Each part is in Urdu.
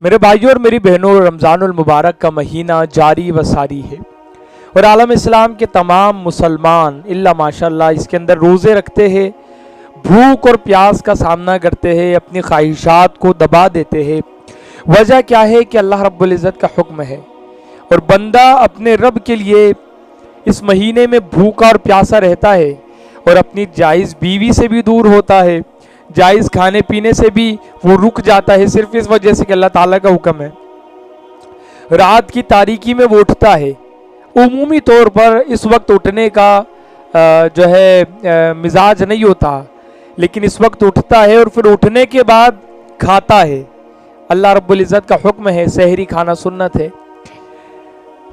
میرے بھائیوں اور میری بہنوں، رمضان المبارک کا مہینہ جاری و ساری ہے اور عالم اسلام کے تمام مسلمان الا ماشاءاللہ اس کے اندر روزے رکھتے ہیں، بھوک اور پیاس کا سامنا کرتے ہیں، اپنی خواہشات کو دبا دیتے ہیں۔ وجہ کیا ہے کہ اللہ رب العزت کا حکم ہے اور بندہ اپنے رب کے لیے اس مہینے میں بھوکا اور پیاسا رہتا ہے اور اپنی جائز بیوی سے بھی دور ہوتا ہے، جائز کھانے پینے سے بھی وہ رک جاتا ہے، صرف اس وجہ سے کہ اللہ تعالیٰ کا حکم ہے۔ رات کی تاریکی میں وہ اٹھتا ہے، عمومی طور پر اس وقت اٹھنے کا جو ہے مزاج نہیں ہوتا، لیکن اس وقت اٹھتا ہے اور پھر اٹھنے کے بعد کھاتا ہے۔ اللہ رب العزت کا حکم ہے، سحری کھانا سنت ہے۔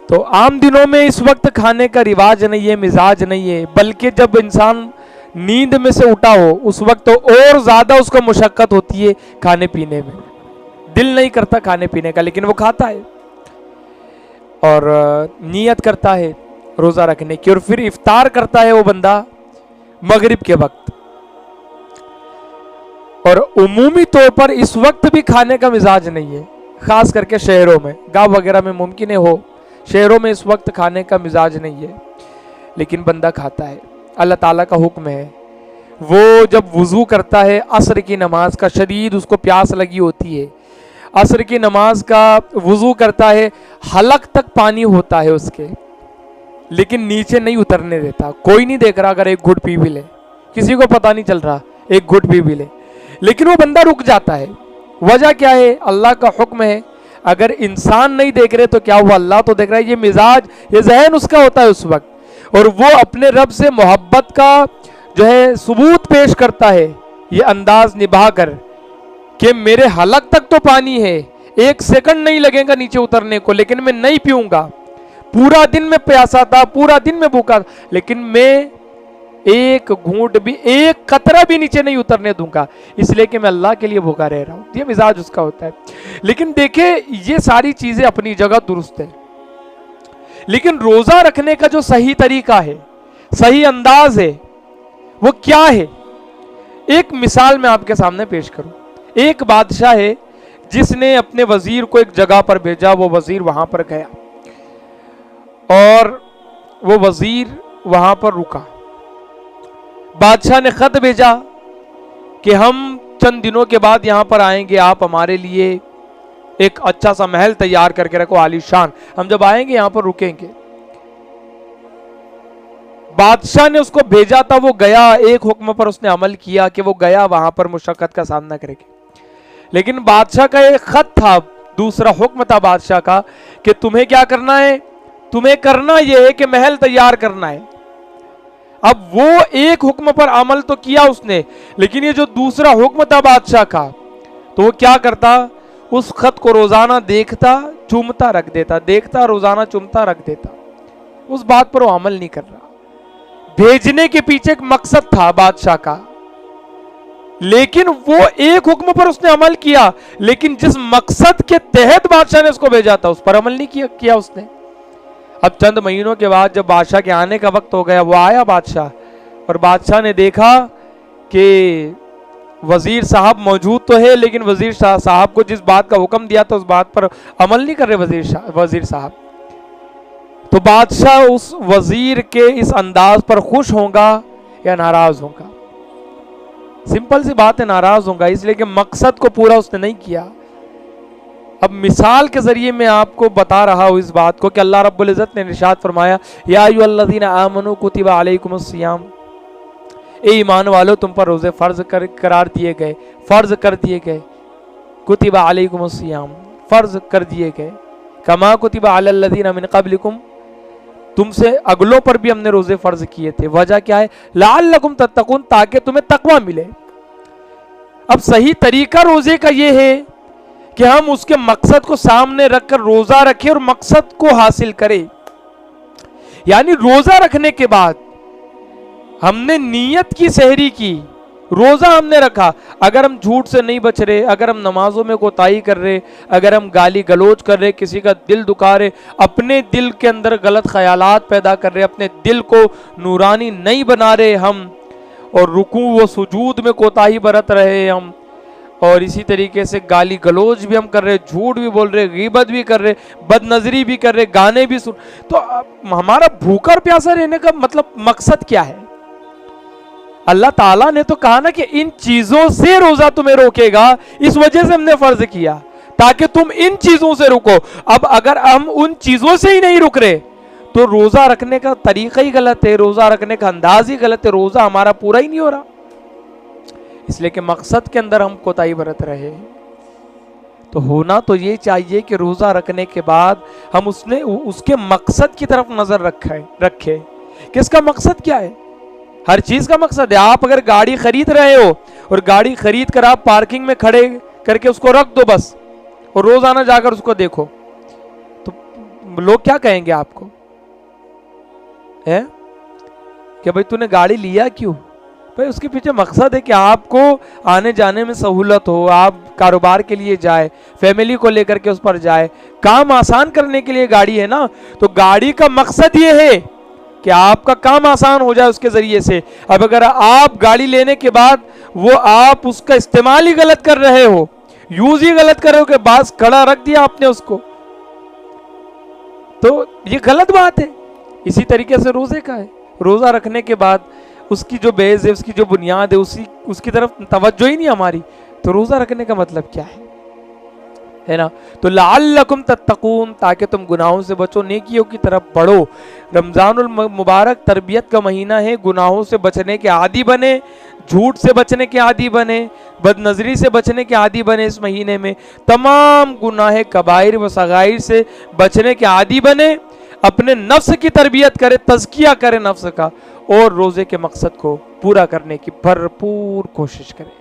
تو عام دنوں میں اس وقت کھانے کا رواج نہیں ہے، مزاج نہیں ہے، بلکہ جب انسان نیند میں سے اٹھا ہو اس وقت تو اور زیادہ اس کو مشقت ہوتی ہے کھانے پینے میں، دل نہیں کرتا کھانے پینے کا، لیکن وہ کھاتا ہے اور نیت کرتا ہے روزہ رکھنے کی، اور پھر افطار کرتا ہے وہ بندہ مغرب کے وقت۔ اور عمومی طور پر اس وقت بھی کھانے کا مزاج نہیں ہے، خاص کر کے شہروں میں، گاؤں وغیرہ میں ممکن ہو، شہروں میں اس وقت کھانے کا مزاج نہیں ہے، لیکن بندہ کھاتا ہے۔ اللہ تعالیٰ کا حکم ہے، وہ جب وضو کرتا ہے عصر کی نماز کا، شدید اس کو پیاس لگی ہوتی ہے، عصر کی نماز کا وضو کرتا ہے، حلق تک پانی ہوتا ہے اس کے، لیکن نیچے نہیں اترنے دیتا، کوئی نہیں دیکھ رہا، اگر ایک گھٹ پی بھی لے، کسی کو پتہ نہیں چل رہا ایک گھٹ پی بھی لے، لیکن وہ بندہ رک جاتا ہے۔ وجہ کیا ہے؟ اللہ کا حکم ہے، اگر انسان نہیں دیکھ رہے تو کیا ہوا، اللہ تو دیکھ رہا ہے۔ یہ مزاج، یہ ذہن اس کا ہوتا ہے اس وقت، اور وہ اپنے رب سے محبت کا جو ہے ثبوت پیش کرتا ہے، یہ انداز نبھا کر کہ میرے حلق تک تو پانی ہے، ایک سیکنڈ نہیں لگے گا نیچے اترنے کو، لیکن میں نہیں پیوں گا۔ پورا دن میں پیاسا تھا، پورا دن میں بھوکا تھا، لیکن میں ایک گھونٹ بھی، ایک قطرہ بھی نیچے نہیں اترنے دوں گا، اس لیے کہ میں اللہ کے لیے بھوکا رہ رہا ہوں۔ یہ مزاج اس کا ہوتا ہے۔ لیکن دیکھیں، یہ ساری چیزیں اپنی جگہ درست ہیں، لیکن روزہ رکھنے کا جو صحیح طریقہ ہے، صحیح انداز ہے، وہ کیا ہے؟ ایک مثال میں آپ کے سامنے پیش کروں۔ ایک بادشاہ ہے جس نے اپنے وزیر کو ایک جگہ پر بھیجا، وہ وزیر وہاں پر گیا اور وہ وزیر وہاں پر رکا۔ بادشاہ نے خط بھیجا کہ ہم چند دنوں کے بعد یہاں پر آئیں گے، آپ ہمارے لیے ایک اچھا سا محل تیار کر کے رکھو، عالی شان، ہم جب آئیں گے یہاں پر رکیں گے۔ بادشاہ نے اس کو بھیجا تھا، وہ گیا، ایک حکم پر اس نے عمل کیا کہ وہ گیا وہاں پر مشقت کا سامنا کرے گا، لیکن بادشاہ کا ایک خط تھا، دوسرا حکم تھا بادشاہ کا کہ تمہیں کیا کرنا ہے، تمہیں کرنا یہ ہے کہ محل تیار کرنا ہے۔ اب وہ ایک حکم پر عمل تو کیا اس نے، لیکن یہ جو دوسرا حکم تھا بادشاہ کا، تو وہ کیا کرتا، اس خط کو روزانہ دیکھتا، چومتا رکھ دیتا، دیکھتا روزانہ چومتا رکھ دیتا، اس بات پر وہ عمل نہیں کر رہا۔ بھیجنے کے پیچھے ایک مقصد تھا بادشاہ کا، لیکن وہ ایک حکم پر اس نے عمل کیا، لیکن جس مقصد کے تحت بادشاہ نے اس کو بھیجا تھا اس پر عمل نہیں کیا اس نے۔ اب چند مہینوں کے بعد جب بادشاہ کے آنے کا وقت ہو گیا، وہ آیا بادشاہ، اور بادشاہ نے دیکھا کہ وزیر صاحب موجود تو ہے، لیکن وزیر صاحب کو جس بات کا حکم دیا تھا اس بات پر عمل نہیں کر رہے وزیر صاحب۔ تو بادشاہ اس وزیر کے اس انداز پر خوش ہوگا یا ناراض ہوگا؟ سمپل سی بات ہے، ناراض ہوگا، اس لیے کہ مقصد کو پورا اس نے نہیں کیا۔ اب مثال کے ذریعے میں آپ کو بتا رہا ہوں اس بات کو کہ اللہ رب العزت نے ارشاد فرمایا، یا ایھا الذین آمنوا کتب علیکم الصیام، اے ایمان والو تم پر روزے فرض قرار دیے گئے، فرض کر دیے گئے، کتب علیکم الصیام، فرض کر دیے گئے، کما کتب علی الذین من قبلکم، تم سے اگلوں پر بھی ہم نے روزے فرض کیے تھے۔ وجہ کیا ہے؟ لعلکم تتقون، تاکہ تمہیں تقوی ملے۔ اب صحیح طریقہ روزے کا یہ ہے کہ ہم اس کے مقصد کو سامنے رکھ کر روزہ رکھیں اور مقصد کو حاصل کریں۔ یعنی روزہ رکھنے کے بعد ہم نے نیت کی، سحری کی، روزہ ہم نے رکھا، اگر ہم جھوٹ سے نہیں بچ رہے، اگر ہم نمازوں میں کوتاہی کر رہے، اگر ہم گالی گلوچ کر رہے، کسی کا دل دکھا رہے، اپنے دل کے اندر غلط خیالات پیدا کر رہے، اپنے دل کو نورانی نہیں بنا رہے ہم، اور رکوع و سجود میں کوتاہی برت رہے ہم، اور اسی طریقے سے گالی گلوچ بھی ہم کر رہے, جھوٹ بھی بول رہے, غیبت بھی کر رہے, بد نظری بھی کر رہے, گانے بھی سن, تو ہمارا بھوکا اور پیاسا رہنے کا مطلب مقصد کیا ہے؟ اللہ تعالیٰ نے تو کہا نا کہ ان چیزوں سے روزہ تمہیں روکے گا, اس وجہ سے ہم نے فرض کیا تاکہ تم ان چیزوں سے رکو. اب اگر ہم ان چیزوں سے ہی نہیں رک رہے تو روزہ رکھنے کا طریقہ ہی غلط ہے, روزہ رکھنے کا انداز ہی غلط ہے, روزہ ہمارا پورا ہی نہیں ہو رہا. اس لیے کہ مقصد کے اندر ہم کوتاہی برت رہے. تو ہونا تو یہ چاہیے کہ روزہ رکھنے کے بعد ہم اس کے مقصد کی طرف نظر رکھے کہ اس کا مقصد کیا ہے. ہر چیز کا مقصد ہے. آپ اگر گاڑی خرید رہے ہو اور گاڑی خرید کر آپ پارکنگ میں کھڑے کر کے اس کو رکھ دو بس, اور روزانہ جا کر اس کو دیکھو, تو لوگ کیا کہیں گے آپ کو کہ بھائی تو نے گاڑی لیا کیوں؟ بھائی اس کے پیچھے مقصد ہے کہ آپ کو آنے جانے میں سہولت ہو, آپ کاروبار کے لیے جائے, فیملی کو لے کر کے اس پر جائے, کام آسان کرنے کے لیے گاڑی ہے نا. تو گاڑی کا مقصد یہ ہے کہ آپ کا کام آسان ہو جائے اس کے ذریعے سے. اب اگر آپ گاڑی لینے کے بعد وہ آپ اس کا استعمال ہی غلط کر رہے ہو, یوز ہی غلط کر رہے ہو کہ باز کھڑا رکھ دیا آپ نے اس کو, تو یہ غلط بات ہے. اسی طریقے سے روزے کا ہے. روزہ رکھنے کے بعد اس کی جو بیس ہے, اس کی جو بنیاد ہے, اس کی طرف توجہ ہی نہیں ہماری, تو روزہ رکھنے کا مطلب کیا ہے نا. تو لعلکم تتقون, تاکہ تم گناہوں سے بچو, نیکیوں کی طرف بڑھو. رمضان المبارک تربیت کا مہینہ ہے, گناہوں سے بچنے کے عادی بنے, جھوٹ سے بچنے کے عادی بنے, بد نظری سے بچنے کے عادی بنے. اس مہینے میں تمام گناہ کبائر و صغائر سے بچنے کے عادی بنے, اپنے نفس کی تربیت کرے, تزکیہ کرے نفس کا, اور روزے کے مقصد کو پورا کرنے کی بھرپور کوشش کرے.